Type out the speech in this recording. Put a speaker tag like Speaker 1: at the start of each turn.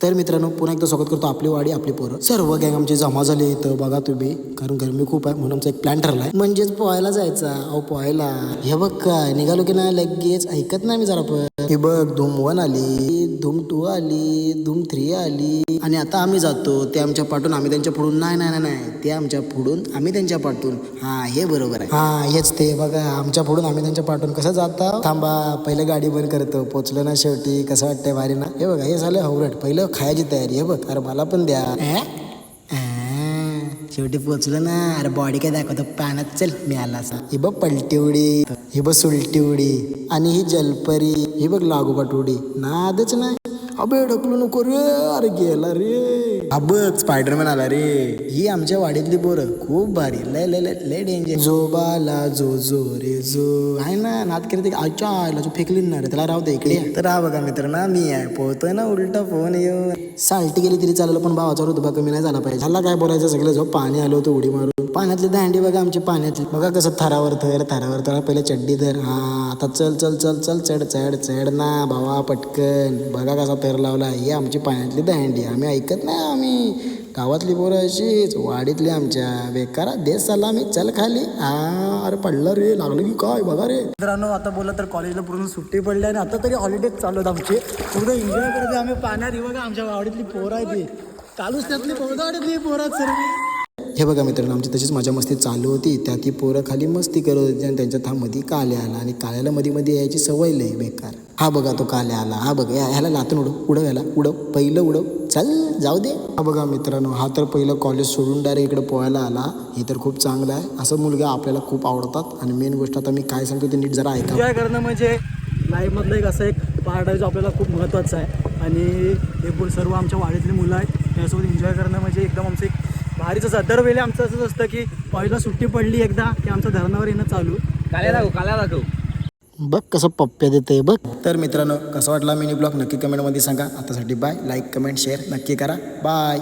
Speaker 1: तर मित्रांनो पुन्हा एकदा स्वागत करतो आपली वाडी आपली पोरं. सर्व गँग आमची जमा झाली इथं बघा तुम्ही, कारण गरमी खूप आहे म्हणून आमचा एक प्लॅन ठरलाय, म्हणजेच पोहायला जायचा. अहो पोहायला हे बघ काय निघालो की नाही लगेच ऐकत नाही मी जरा पण. हे बघ धूम 1 आली, धूम 2 आली, धूम 3 आली आणि आता आम्ही जातो. ते आमच्या पाठून आम्ही त्यांच्या पुढून, नाही नाही नाही ते आमच्या पुढून आम्ही त्यांच्या पाठून. हा हे बरोबर आहे, हा हेच ते बघा आमच्या पुढून आम्ही त्यांच्या पाठून. कसं जाता थांबा पहिले गाडी बंद करतो. पोचलो ना शेवटी, कसं वाटतंय भारी ना. हे बघा हे झालं हवरट, पहिलं खायची तयारी. हे बघ अरे मला पण द्या. शेवटी पोचलो ना. अरे बॉडी काय दाखवतो पाण्यात, चल मी आला असा. ही बघ पलटी उडी, ही बघ सुलटी उडी आणि ही जलपरी, ही बघ लागोपाठ उडी. नादच नाही. अबे ढकलू नको रे, अरे गेला रे. हा बघ स्पायडरमॅन आला रे. ही आमच्या वाडीतली पोरं खूप भारी, लय लय लय लय डेंजर. जो बाला जो जो रे जो आहे ना, नाद करते आजच्या आयला जो फेकली ना रे, त्याला राहू दे इकडे. तर हा बघा मित्रांनो मी आहे पोहतोय ना उलटा फोन येऊन. साल्टी गेली तरी चालेल पण भावाचा रुतबा कमी नाही झाला पाहिजे. ह्याला काय बोलायचं सगळं. जो पाणी आलो होतं उडी मारून, पाण्यातली दांडी बघा आमची पाण्यातली. बघा कसं थरावर थर पहिले चड्डी धर. हा आता चल चल चल चल चढ चढ चढ ना भावा पटकन. बघा कसा थर लावला. ही आमची पाण्यातली दांडी. आम्ही ऐकत नाही, आम्ही गावातली पोरं अशीच, वाडीतली आमच्या बेकारा देश सलामी चल खाली. अरे पडलं रे, लागलं की काय बघा रे. मित्रांनो आता बोला तर कॉलेजला पूर्ण सुट्टी पडली आणि आता तरी हॉलिडेज चालू आहेत आमचे. पूर्ण एन्जॉय करते आम्ही पाण्यात. ही बघा आमच्या वाडीतली पोरं आहे ती चालूच त्यातली वाडीतली पोरं सर्व. हे बघा मित्रांनो आमची तशीच मजा मस्ती चालू होती. त्यात ती पोरं खाली मस्ती करत होती आणि त्यांच्या मध्ये काल्या आला आणि काल्याला मध्ये मध्ये यायची सवय लय बेकार. हा बघा तो काल्या आला. हा बघ ह्याला लातून उडव ह्याला उडव, पहिलं उडव, चल जाऊ दे. हा बघा मित्रांनो हा तर पहिलं कॉलेज सोडून डायरेक्ट इकडे पोहायला आला. हे तर खूप चांगलं आहे. असं मुलगा आपल्याला खूप आवडतात. आणि मेन गोष्ट आता मी काय सांगतो ते नीट जरा ऐका.
Speaker 2: एन्जॉय करणं म्हणजे लाईफमधलं एक असं एक पार्ट आहे जो आपल्याला खूप महत्त्वाचा आहे. आणि हे सर्व आमच्या वाडीतली मुलं आहेत, त्यासोबत एन्जॉय करणं म्हणजे एकदम आमचं एक भारीचं. दरवेळी आमचं असंच असतं की कॉलेजला सुट्टी पडली एकदा की आमचं धरणावर येणं चालू. काल्या दाखव
Speaker 1: बघ कसं पप्प्या देते बघ. तर मित्रांनो कसं वाटला मिनी ब्लॉग नक्की कमेंटमध्ये सांगा. आतासाठी बाय. लाईक कमेंट शेअर नक्की करा. बाय.